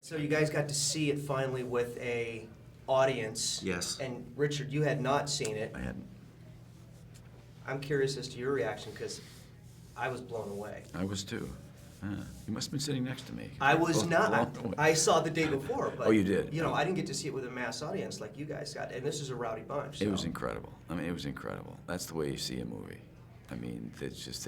So you guys got to see it finally with a audience. Yes. And Richard, you had not seen it. I hadn't. I'm curious as to your reaction because I was blown away. I was too. You must have been sitting next to me. I was Both not. blown away. I saw the day before, but Oh, you did? You know, I didn't get to see it with a mass audience like you guys got, and this is a rowdy bunch. It so. was incredible. I mean, it was incredible. That's the way you see a movie. I mean, it's just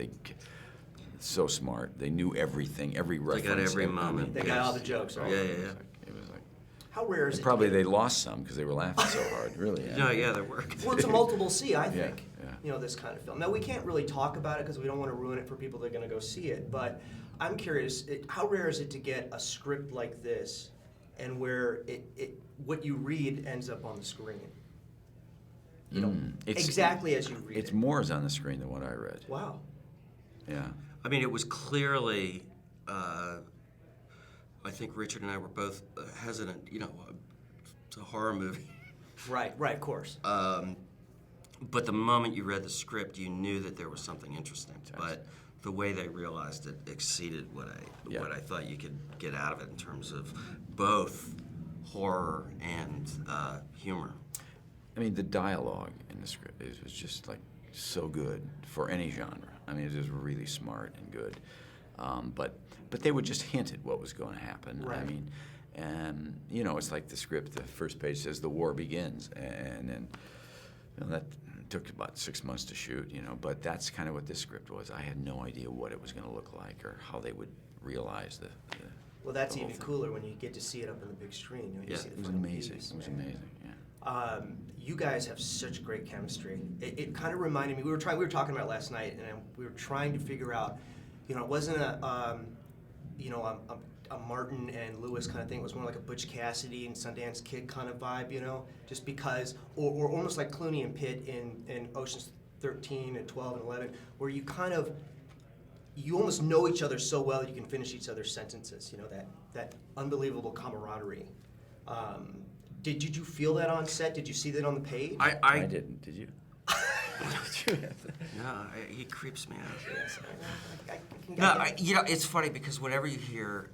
so smart. They knew everything, every reference. They got every moment. They got all the jokes, right? Yeah. It was like. How rare is it? Probably they lost some because they were laughing so hard. Really. No, yeah, they're working. Well, it's a multiple C, I think. Yeah. You know, this kind of film. Now, we can't really talk about it because we don't want to ruin it for people that are going to go see it. But I'm curious, how rare is it to get a script like this, and where what you read ends up on the screen? You know, exactly as you read it. It's more is on the screen than what I read. Wow. Yeah. I mean, it was clearly, I think Richard and I were both hesitant, you know, it's a horror movie. Right, of course. But the moment you read the script, you knew that there was something interesting. But the way they realized it exceeded what I thought you could get out of it in terms of both horror and humor. I mean, the dialogue in the script was just like so good for any genre. I mean, it was really smart and good. But they would just hint at what was going to happen. Right. I mean, and you know, it's like the script. The first page says the war begins, and then that took about 6 months to shoot. You know, but that's kind of what this script was. I had no idea what it was going to look like or how they would realize the Well, that's the whole even thing. cooler when you get to see it up on the big screen. You know, you Yeah, see the It was final amazing. piece. It was amazing. Yeah. You guys have such great chemistry. It kind of reminded me. We were talking about it last night, and we were trying to figure out. You know, it wasn't a Martin and Lewis kind of thing. It was more like a Butch Cassidy and Sundance Kid kind of vibe. You know, just because, or almost like Clooney and Pitt in Ocean's 13 and 12 and 11, where you almost know each other so well that you can finish each other's sentences. You know, that unbelievable camaraderie. Did you feel that on set? Did you see that on the page? I didn't. Did you? No, he creeps me out. Yes, I can get No, that. you know, it's funny because whenever you hear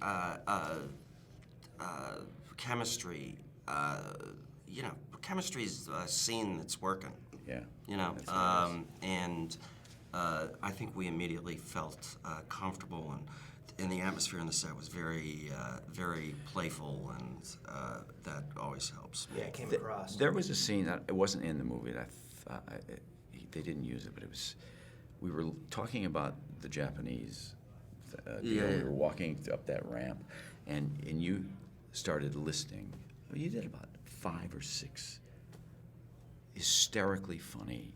chemistry, you know, chemistry's a scene that's working. Yeah. You know, That's what it is. and I think we immediately felt comfortable, and the atmosphere on the set was very, very playful, and that always helps. Yeah, it came across. There was a scene that it wasn't in the movie. That they didn't use it, but it was. We were talking about the Japanese. Yeah. We were walking up that ramp, and you started listing. Well, you did about 5 or 6 hysterically funny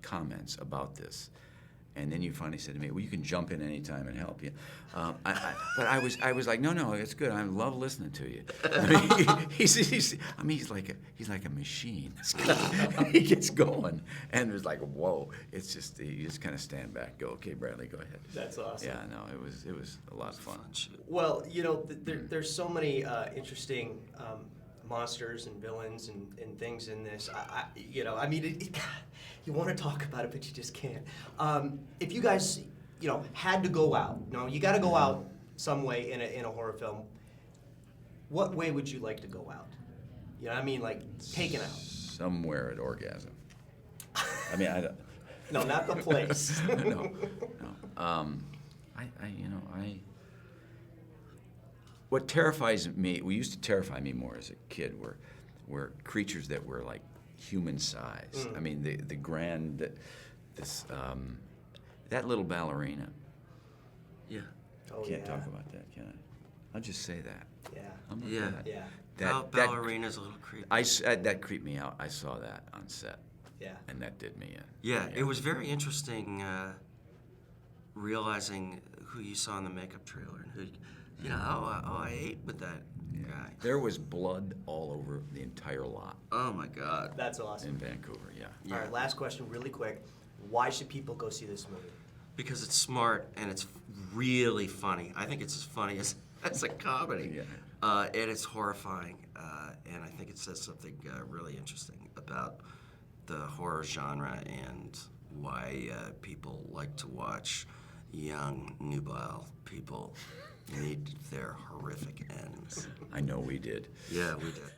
comments about this. And then you finally said to me, "Well, you can jump in anytime and help you." But I was like, "No, it's good. I love listening to you." I mean, he's like a machine. He gets going, and it's like, whoa! It's just you just kind of stand back, go, "Okay, Bradley, go ahead." That's awesome. Yeah, no, it was a lot of fun. Well, you know, there's so many interesting monsters and villains and things in this. You know, I mean, you want to talk about it, but you just can't. If you guys, you know, had to go out, you got to go out some way in a horror film. What way would you like to go out? You know what I mean? Like, taken out. Somewhere at orgasm. I mean, I don't. No, not the place. No. What terrifies me, we used to terrify me more as a kid, were creatures that were like human size. I mean, that little ballerina. Yeah. Oh, Can't yeah. talk about that, can I? I'll just say that. Yeah. I'm not Yeah. that. Yeah. Ballerina's a little creepy. That creeped me out. I saw that on set. Yeah. And that did me in. Yeah, it was very interesting realizing who you saw in the makeup trailer and who, you know, I ate with that guy. There was blood all over the entire lot Oh my God. That's awesome. in Vancouver, yeah. All right, last question, really quick. Why should people go see this movie? Because it's smart and it's really funny. I think it's as funny as a comedy. Yeah. And it's horrifying. And I think it says something really interesting about the horror genre and why people like to watch young, nubile people meet their horrific ends. I know we did. Yeah, we did.